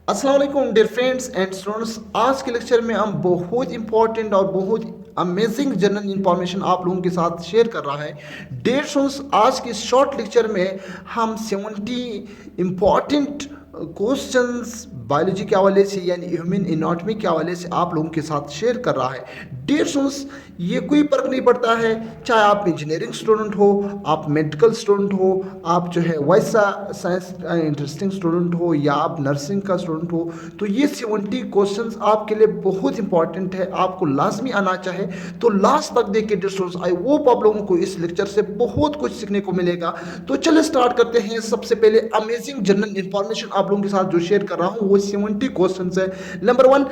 अस्सलाम वालेकुम dear friends and students. आज के लेक्चर में हम बहुत इंपॉर्टेंट और बहुत अमेजिंग जनरल इंफॉर्मेशन आप लोगों के साथ शेयर कर रहा है। डियर स्टूडेंट्स, आज के शॉर्ट लेक्चर में हम 70 इंपॉर्टेंट क्वेश्चंस बायोलॉजी के हवाले से यानी ह्यूमन एनाटॉमी के हवाले से आप लोगों के साथ शेयर कर रहा है। डियर स्टूडेंट्स, ये कोई फर्क नहीं पड़ता है चाहे आप इंजीनियरिंग स्टूडेंट हो, आप मेडिकल स्टूडेंट हो, आप जो है वैसा साइंस इंटरेस्टिंग स्टूडेंट हो या आप नर्सिंग का स्टूडेंट हो, तो ये 70 क्वेश्चंस आपके लिए बहुत इंपॉर्टेंट है, आपको लाजमी आना चाहे तो लास्ट तक देखिए डियर स्टूडेंट्स। आई होप आप लोगों को इस लेक्चर से बहुत कुछ सीखने को मिलेगा। तो चलिए स्टार्ट करते हैं। सबसे पहले अमेजिंग जनरल इंफॉर्मेशन आप लोगों के साथ जो शेयर कर रहा हूँ वो 70 क्वेश्चन है। Number 1,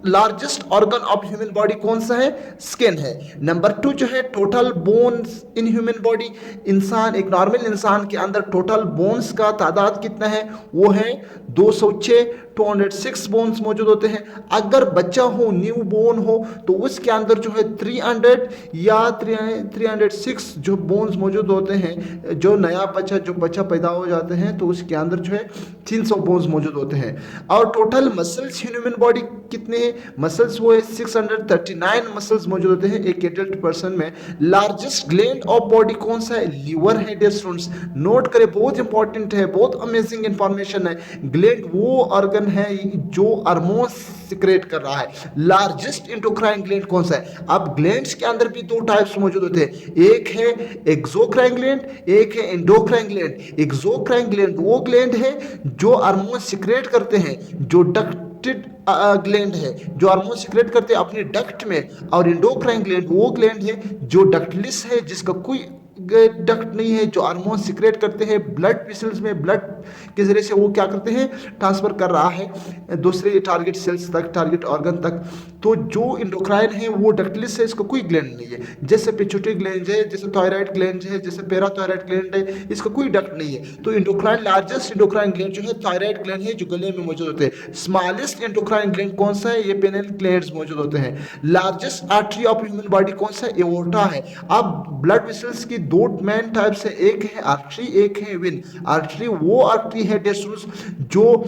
largest organ of human body कौन सा है? स्किन है। नंबर 2 जो है total bones in human body, इंसान एक नॉर्मल इंसान के अंदर टोटल बोन्स का तादाद कितना है? वो है 206, 206 बोन्स मौजूद होते हैं। अगर बच्चा हो, न्यू बोर्न हो, तो उसके अंदर जो है 300 या 306 जो बोन्स मौजूद होते हैं। जो नया बच्चा पैदा हो जाते हैं तो उसके अंदर जो है 300 बोन्स मौजूद होते हैं। और टोटल मसल्स ह्यूमन बॉडी कितने हैं? मसल्स वो है 639 मसल्स मौजूद होते हैं एक एडल्ट पर्सन में। लार्जेस्ट ग्लैंड ऑफ बॉडी कौन सा है? लीवर है। डियर स्टूडेंट्स, नोट करें, बहुत इंपॉर्टेंट है, बहुत अमेजिंग इंफॉर्मेशन है। ग्लैंड वो ऑर्गन है जो हार्मोन सिक्रेट कर रहा है। लार्जेस्ट इंडोक्राइन ग्लैंड कौन सा है? अब ग्लैंड्स के अंदर भी दो टाइप्स मौजूद होते हैं, एक है एक्सोक्राइन ग्लैंड, एक है एंडोक्राइन ग्लैंड। एक्सोक्राइन ग्लैंड वो ग्लैंड है जो हार्मोन सिक्रेट करते हैं, जो डक्टेड ग्लैंड है जो हार्मोन सिक्रेट करते हैं अपने डक्ट में। और एंडोक्राइन ग्लैंड वो ग्लैंड है जो डक्टलेस है, जिसका कोई डक्ट नहीं है, जो हार्मोन सिक्रेट करते हैं ब्लड वेसल्स में, ब्लड के जरिए से वो क्या करते हैं, ट्रांसफर कर रहा है दूसरे टारगेट सेल्स तक, टारगेट ऑर्गन तक। तो जो इंडोक्राइन है वो डक्टलेस है, इसका कोई ग्लैंड नहीं है। जैसे पिट्यूटरी ग्लैंड है, जैसे थायराइड ग्लैंड है, जैसे पैराथायराइड ग्लैंड है, इसका कोई डक्ट नहीं है। तो इंडोक्राइन लार्जेस्ट इंडोक्राइन ग्लैंड जो है थायराइड ग्लैंड है, जो गले में मौजूद होते हैं। स्मॉलेस्ट इंडोक्राइन ग्लैंड कौन सा है? ये पेनियल ग्लैंड्स मौजूद होते हैं। Largest artery of human body कौन सा है? एओर्टा है। अब ब्लड वेसल्स की दो मेन टाइप्स है, एक है आर्टरी, एक है वेन। आर्टरी वो आर्टरी है जो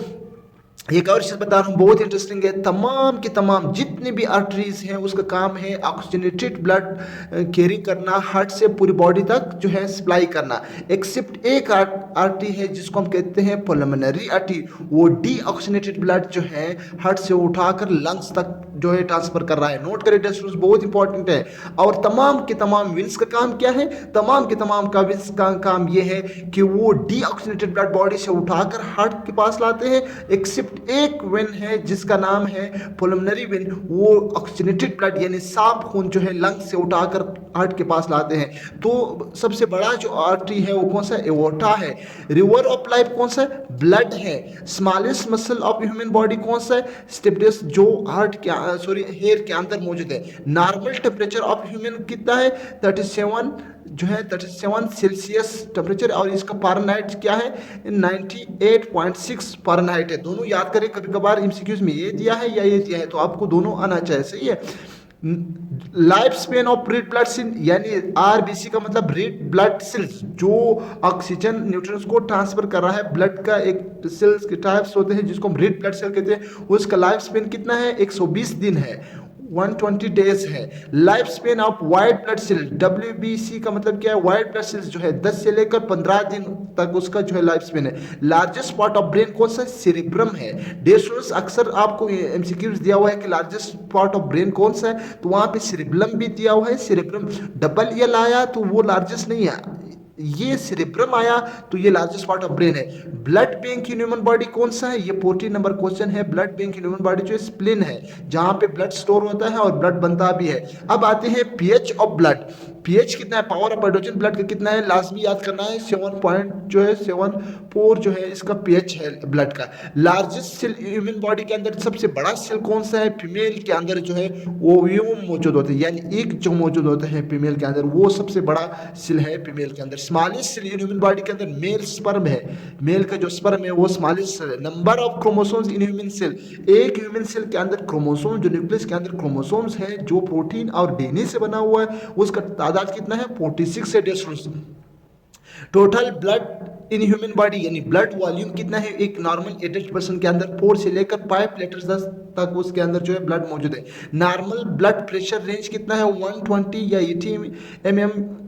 एक और चीज बता रहा हूँ बहुत इंटरेस्टिंग है, तमाम की तमाम जितनी भी आर्टरीज हैं उसका काम है ऑक्सीजनेटेड ब्लड कैरी करना, हार्ट से पूरी बॉडी तक जो है सप्लाई करना। एक्सेप्ट एक आर्टरी है जिसको हम कहते हैं पल्मोनरी आर्टरी, वो डीऑक्सीजनेटेड ब्लड जो है हार्ट से उठाकर लंग्स तक जो है ट्रांसफर कर रहा है। नोट करें डियर, बहुत इंपॉर्टेंट है। और तमाम के तमाम विंस का काम क्या है? तमाम के तमाम का विंस का काम ये है कि वो डीऑक्सीजनेटेड ब्लड बॉडी से उठाकर हार्ट के पास लाते हैं। एक्सेप्ट एक वेन है जिसका नाम है पुलमनरी वेन, वो ऑक्सीजनेटेड ब्लड यानी साफ खून जो है लंग्स से उठाकर हार्ट के पास लाते हैं। तो सबसे बड़ा जो आर्टरी है वो कौन सा? एओर्टा है। रिवर ऑफ लाइफ कौन सा है? ब्लड है। Smallest muscle of human body कौन सा है? स्टेपडियस, जो हार्ट के हेयर के अंदर मौजूद है। नॉर्मल टेम्परेचर ऑफ ह्यूमन कितना है? 37 जो है 37 सेल्सियस टेम्परेचर, और इसका फारेनहाइट क्या है? 98.6 फारेनहाइट है। दोनों याद करें, कभी कभार एमसीक्यूज में ये दिया है या ये दिया है, तो आपको दोनों आना चाहिए। सही है। Life span of red blood cell यानी आरबीसी का मतलब रेड ब्लड सेल्स, जो ऑक्सीजन न्यूट्रिएंट्स को ट्रांसफर कर रहा है। ब्लड का एक सेल्स के टाइप्स होते हैं जिसको हम रेड ब्लड सेल कहते हैं। उसका लाइफ स्पेन कितना है? 120 दिन है, 120 डेज है। Life span of white blood cell, WBC का मतलब क्या है? वाइट ब्लड सेल्स जो है 10 से लेकर 15 दिन तक उसका जो है लाइफ स्पेन है। लार्जेस्ट पार्ट ऑफ ब्रेन कौन सा? सेरेब्रम है। डियर स्टूडेंट्स, अक्सर आपको एमसीक्यूज दिया हुआ है कि लार्जेस्ट पार्ट ऑफ ब्रेन कौन सा है, तो वहां पे सेरेब्रम भी दिया हुआ है। सेरेब्रम डबल एल आया तो वो लार्जेस्ट नहीं है, ये सेरेब्रम आया तो ये लार्जेस्ट पार्ट ऑफ ब्रेन है। ब्लड बैंक इन ह्यूमन बॉडी कौन सा है? ये 14 नंबर क्वेश्चन है। ब्लड बैंक इन ह्यूमन बॉडी जो स्प्लीन है, जहां पे ब्लड स्टोर होता है और ब्लड बनता भी है। अब आते हैं पीएच ऑफ ब्लड। पीएच कितना है? पावर ऑफ हाइड्रोजन ब्लड का कितना है? लाजमी याद करना है, 7.74 जो है इसका पीएच है ब्लड का। लार्जेस्ट सेल ह्यूमन बॉडी के अंदर सबसे बड़ा सेल कौन सा है? फीमेल के अंदर जो है ओव्यूम मौजूद होते हैं, यानी एक जो मौजूद होता है फीमेल के अंदर, वो सबसे बड़ा सेल है फीमेल के अंदर। स्मॉलेस्ट सेल ह्यूमन बॉडी के अंदर मेल स्पर्म है, मेल का जो स्पर्म है वो स्मॉलेस्ट है। Number of chromosomes in human cell, एक ह्यूमन सेल के अंदर क्रोमोसोम, जो न्यूक्लियस के अंदर क्रोमोसोम्स है जो प्रोटीन और डीएनए से बना हुआ है, उसका तादाद कितना है? 46 है। Total blood in human body यानी ब्लड वॉल्यूम कितना है एक नॉर्मल एडल्ट पर्सन के अंदर 4 से लेकर 5 लीटर तक उसके अंदर जो है ब्लड मौजूद है। नॉर्मल ब्लड प्रेशर रेंज कितना है 120 या 80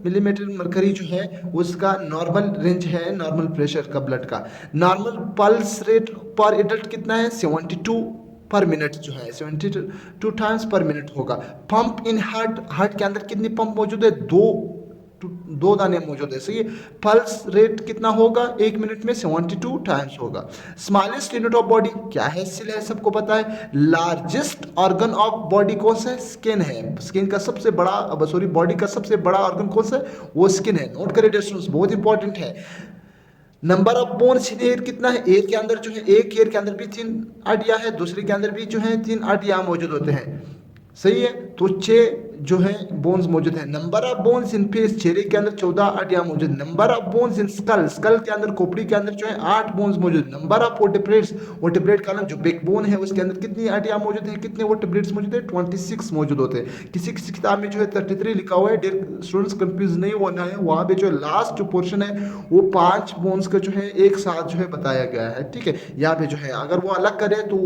मिलीमीटर मरकरी जो है उसका नॉर्मल रेंज है नॉर्मल प्रेशर का ब्लड का। नॉर्मल पल्स रेट पर एडल्ट कितना है 72 पर मिनट जो है 72 टाइम्स पर मिनट होगा। पंप इन हार्ट के अंदर कितनी पंप मौजूद है दो दाने मौजूद है। सही। पल्स रेट कितना होगा 1 मिनट में 72 टाइम्स होगा। स्मॉलेस्ट यूनिट ऑफ बॉडी क्या है सिल है सबको पता है। लार्जेस्ट ऑर्गन ऑफ बॉडी कौन सा है स्किन है। स्किन का सबसे बड़ा सॉरी बॉडी का सबसे बड़ा ऑर्गन कौन सा है वो स्किन है। नोट करें डिस्टेंस बहुत इंपॉर्टेंट है। Number of bones in air कितना है। एयर के अंदर जो है एक एयर के अंदर भी 3 हड्डियां है दूसरे के अंदर भी जो है 3 हड्डियां मौजूद होते हैं। सही है। तो 6 जो है बोन्स मौजूद है। Number of bones in face चेहरे के अंदर 14 हड्डियां मौजूद। Number of bones in school के अंदर खोपड़ी के अंदर जो है 8 बोन्स मौजूद। नंबर ऑफ वर्टिब्रेट कॉलम जो बैकबोन है उसके अंदर कितनी हड्डियां मौजूद है कितने वर्टिब्रेट्स मौजूद है 26 मौजूद होते हैं। किसी किसी किताब में जो है 33 लिखा हुआ है। डियर स्टूडेंट्स कंफ्यूज नहीं होना है। वहां पे जो लास्ट जो पोर्शन है वो 5 बोन्स का जो है एक साथ जो है बताया गया है। ठीक है। यहाँ पे जो है अगर वो अलग करे तो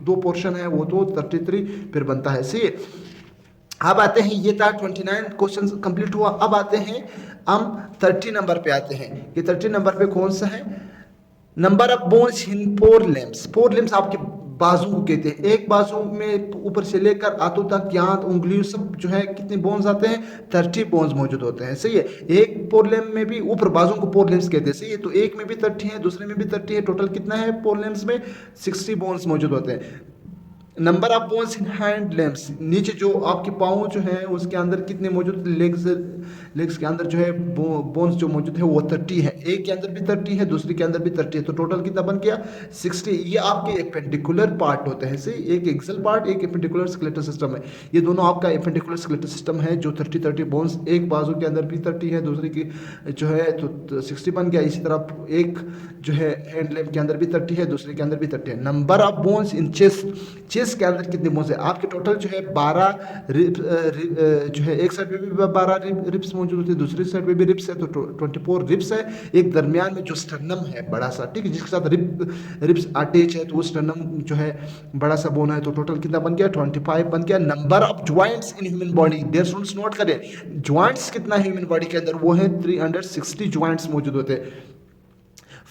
2 पोर्शन है वो तो 33 फिर बनता है। सही है। अब आते हैं ये था 29 क्वेश्चन कंप्लीट हुआ। अब आते हैं हम 30 नंबर पे आते हैं। ये 30 नंबर पे कौन सा है। Number of bones in 4 limbs. 4 limbs आपके बाजू को कहते हैं। एक बाजू में ऊपर से लेकर हाथों तक यहाँ उंगलियों सब जो है कितने बोन्स आते हैं 30 बोन्स मौजूद होते हैं। सही है। एक फोर लिम्स में भी ऊपर बाजू को 4 लिम्स कहते हैं। सही है। तो एक में भी 30 है दूसरे में भी 30 है। टोटल कितना है 4 लिम्स में 60 बोन्स मौजूद होते हैं। Number of bones in hand limbs नीचे जो आपके पाँव जो है उसके अंदर कितने मौजूद लेग्स के अंदर जो है बोन्स जो मौजूद है वो 30 है। एक के अंदर भी 30 है दूसरे के अंदर भी 30 है। तो टोटल कितना बन गया 60। ये आपके एपेंडिकुलर पार्ट होते हैं। सही। एक एक्सल पार्ट एक एपेंडिकुलर स्केलेटल सिस्टम है। ये दोनों आपका एपेंडिकुलर स्केलेटल सिस्टम है जो 30 बोन्स एक बाजू के अंदर भी 30 है दूसरे की जो है तो 60 बन गया। इसी तरह एक जो है हैंड लिम्ब के अंदर भी 30 है दूसरे के अंदर भी 30 है। Number of bones in chest के अंदर कितने बोन्स है आपके टोटल जो है 12 जो है एक साइड पे भी 12 रिब्स मौजूद होती है दूसरी साइड पे भी रिब्स है तो 24 रिब्स है। एक दरमियान में जो स्टर्नम है बड़ा सा ठीक है जिसके साथ रिब्स अटैच है तो वो स्टर्नम जो है बड़ा सा बोन है। तो टोटल कितना बन गया 25 बन गया। Number of joints in human body there students note करें ज्वाइंट्स कितना है ह्यूमन बॉडी के अंदर वो है 360 ज्वाइंट्स मौजूद होते हैं।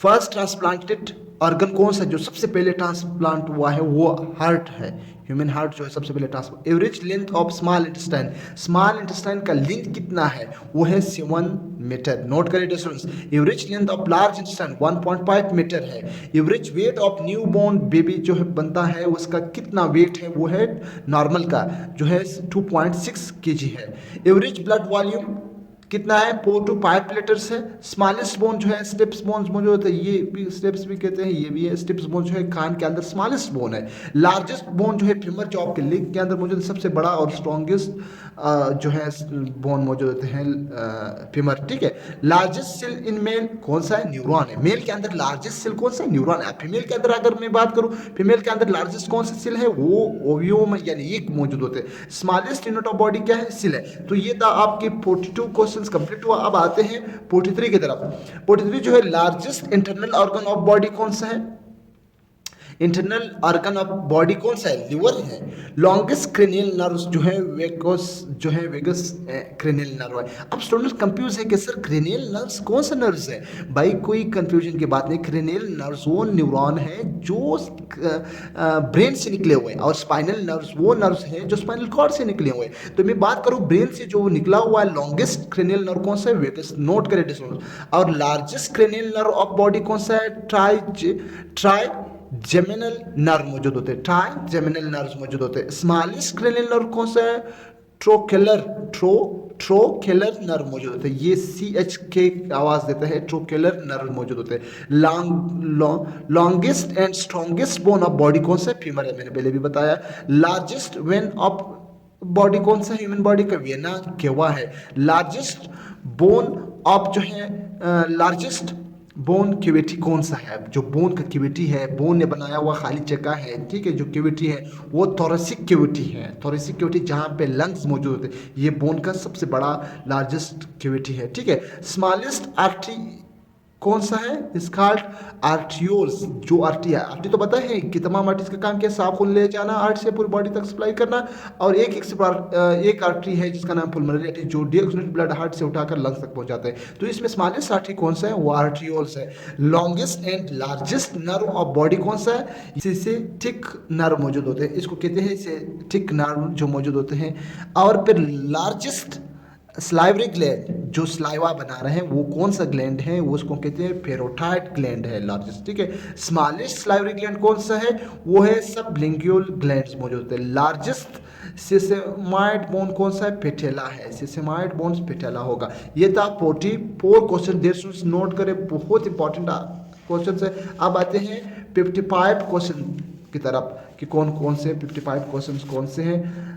फर्स्ट ट्रांसप्लांटेड ऑर्गन कौन सा जो सबसे पहले ट्रांसप्लांट हुआ है वो हार्ट है। ह्यूमन हार्ट जो है सबसे पहले transplant. Average length of small intestine का लेंथ कितना है वो है 7 मीटर। नोट करें students. Average length of large intestine 1.5 meter है। Average weight of new born baby जो है बनता है उसका कितना वेट है वो है नॉर्मल का जो है 2.6 kg है। एवरेज ब्लड वॉल्यूम कितना है 4 to 5 लीटर्स है। स्मॉलेस्ट बोन जो है स्टेप्स बोन मौजूद होते हैं ये भी स्टेप्स भी कहते हैं ये भी है। स्टेप्स बोन जो है कान के अंदर स्मॉलेस्ट बोन है। लार्जेस्ट बोन जो है फीमर जो आपके लेग के अंदर मौजूद सबसे बड़ा और स्ट्रॉन्गेस्ट जो है बोन मौजूद होते हैं फीमर। ठीक है। लार्जेस्ट सेल इन मेल कौन सा है न्यूरॉन है। मेल के अंदर लार्जेस्ट सेल कौन सा है न्यूरॉन है। फीमेल के अंदर अगर मैं बात करूं फीमेल के अंदर लार्जेस्ट कौन सा सेल है वो ओवियम यानी एक मौजूद होते हैं। स्मॉलेस्ट यूनिट ऑफ बॉडी क्या है सेल है। तो ये था आपके 42 क्वेश्चन कंप्लीट हुआ। अब आते हैं 43 की तरफ। 43 जो है largest internal organ of body कौन सा है। इंटरनल ऑर्गन ऑफ बॉडी कौन सा है लिवर है। लॉन्गेस्ट क्रेनियल नर्व्स जो है वेगस क्रेनियल नर्व है। अब स्टूडेंट्स कंफ्यूज है कि सर क्रेनियल नर्व्स कौन सा नर्व्स है। भाई कोई कंफ्यूजन की बात नहीं। क्रेनियल नर्व्स वो न्यूरॉन है जो ब्रेन से निकले हुए हैं और स्पाइनल नर्व्स वो नर्व्स हैं जो स्पाइनल कॉर्ड से निकले हुए हैं। तो मैं बात करूं ब्रेन से जो निकला हुआ है लॉन्गेस्ट क्रेनियल नर्व कौन सा है वेगस। नोट करें स्टूडेंट्स। और largest cranial nerve of body कौन सा है ट्राई जेमिनल नर्व मौजूद होते हैं। ट्राइजेमिनल नर्व मौजूद होते हैं। स्मॉलेस्ट क्रेनियल नर्व कौन सा है ट्रोकेलर नर्व मौजूद होते हैं। ये CH के आवाज देते हैं ट्रोकेलर नर्व मौजूद होते हैं। Longest and strongest bone of body कौन सा है फीमर है मैंने पहले भी बताया। लार्जेस्ट वेन ऑफ बॉडी कौन सा है ह्यूमन बॉडी का वेना केवा है। लार्जेस्ट बोन ऑफ जो है लार्जेस्ट बोन क्यूविटी कौन सा है। जो बोन का क्यूविटी है बोन ने बनाया हुआ खाली जगह है ठीक है जो क्यूविटी है वो थोरेसिक क्यूविटी है। थोरेसिक क्यूविटी जहाँ पे लंग्स मौजूद होते हैं ये बोन का सबसे बड़ा लार्जेस्ट क्यूविटी है। ठीक है। स्मॉलेस्ट आर्टरी कौन सा है स्काल्ट आर्टियोल्स। जो आर्टी है, आर्टी तो पता है कि तमाम आर्टरीज का काम क्या है, सांप खून ले जाना आर्ट से पूरी बॉडी तक सप्लाई करना। और एक आर्टरी है जिसका नाम पुल्मोनरी आर्टरी, जो डीऑक्सीजनेटेड ब्लड हार्ट से उठाकर लंग्स तक पहुंचाते हैं। तो इसमें स्मॉलेस्ट आर्टरी कौन सा है, वो आर्टियोल्स है। Longest and largest nerve of body कौन सा है, इससे थिक नर्व मौजूद होते हैं, इसको कहते हैं इसे थिक नर्व जो मौजूद होते हैं। और फिर लार्जेस्ट स्लाइवरी ग्लैंड, जो स्लाइवा बना रहे हैं वो कौन सा ग्लैंड है, वो उसको कहते हैं फेरोटाइड ग्लैंड है, लार्जेस्ट। ठीक है। स्मॉलेस्ट स्लाइवरी ग्लैंड कौन सा है, वो है सबलिंगुअल ग्लैंड्स मौजूद होते हैं। लार्जेस्ट सेसेमाइड बोन कौन सा है, पेटेला है, सेसेमाइड बोन्स पेटेला होगा। ये था 44 क्वेश्चन, देर से नोट करें, बहुत इंपॉर्टेंट क्वेश्चन है। अब आते हैं 55 क्वेश्चन की तरफ कि कौन कौन से 55 क्वेश्चन कौन से हैं।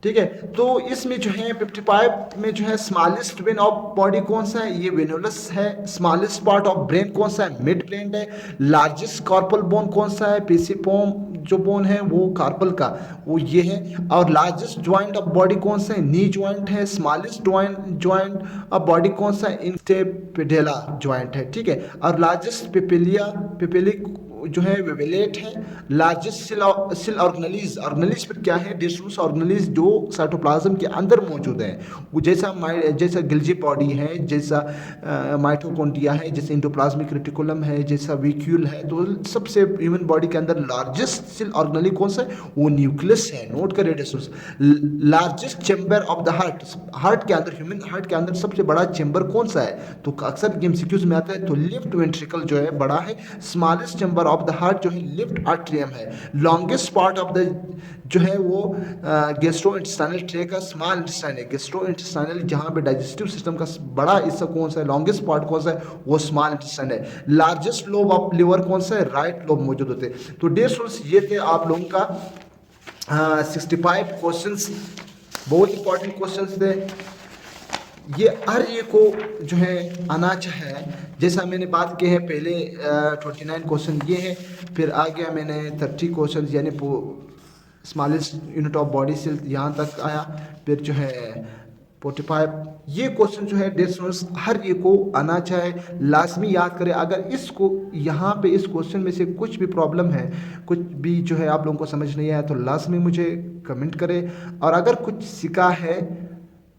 ठीक है। तो इसमें जो है 55 में जो है स्मॉलेस्ट वेन ऑफ बॉडी कौन सा है, ये वेनुलस है। स्मॉलेस्ट पार्ट ऑफ ब्रेन कौन सा है, मिड ब्रेन है। लार्जेस्ट कॉर्पल बोन कौन सा है, पेसिपोम जो बोन है वो कार्पल का वो ये है। और लार्जेस्ट ज्वाइंट ऑफ बॉडी कौन सा है, नी ज्वाइंट है। स्मॉलेस्ट ज्वाइंट ऑफ बॉडी कौन सा है, इंस्टेपिडेला ज्वाइंट है। ठीक है। और लार्जेस्ट पेपेली जो है वेवेलेट है। लार्जेस्ट सेल ऑर्गेनेलिज, ऑर्गेनेलिज पर क्या है, डिस्ट्रूस ऑर्गेनेलिज जो साइटोप्लाज्म के अंदर मौजूद है, वो जैसा गिल्जी बॉडी है, जैसा माइटोकॉन्ड्रिया है, जैसे इंडोप्लाज्मिक रेटिकुलम है, जैसा वीक्यूल है। तो सबसे ह्यूमन बॉडी के अंदर लार्जेस्ट सेल ऑर्गेनेली कौन सा है, वो न्यूक्लियस है। नोट करें डिस्ट्रूस। Largest chamber of the heart, heart के अंदर, ह्यूमन हार्ट के अंदर सबसे बड़ा चेंबर कौन सा है, तो अक्सर एमसीक्यूज में आता है, तो लेफ्ट वेंट्रिकल जो है बड़ा है। Smallest chamber of the heart जो है लेफ्ट आर्ट्रियम है। लॉन्गेस्ट पार्ट ऑफ द जो है वो गैस्ट्रो इंटेस्टाइनल ट्रैक्ट का स्मॉल इंटेस्टाइन है। गैस्ट्रो इंटेस्टाइनल जहाँ पे डाइजेस्टिव सिस्टम का बड़ा हिस्सा कौन सा है, लॉन्गेस्ट पार्ट कौन सा है, वो स्मॉल इंटेस्टाइन है। लार्जेस्ट लोब ऑफ लिवर कौन सा है, राइट लोब मौजूद होते हैं। तो डेयर स्टूडेंट्स ये थे आप लोगों का 65 क्वेश्चंस, बहुत इंपॉर्टेंट क्वेश्चंस थे। ये हर एक को जो है आना चाहिए। जैसा मैंने बात की है पहले 29 क्वेश्चन ये है, फिर आ गया मैंने 30 क्वेश्चन यानी smallest unit of body cell यहाँ तक आया, फिर जो है 45 ये क्वेश्चन जो है डेढ़ हर एक को आना चाहिए, लाजमी याद करें। अगर इसको यहाँ पे इस क्वेश्चन में से कुछ भी प्रॉब्लम है, कुछ भी जो है आप लोगों को समझ नहीं आया, तो लाजमी मुझे कमेंट करें। और अगर कुछ सीखा है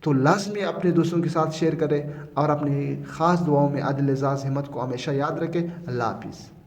तो लाजमी अपने दोस्तों के साथ शेयर करें, और अपनी ख़ास दुआओं में आदिल एजाज़ हिम्मत को हमेशा याद रखें। अल्लाह हाफिज़।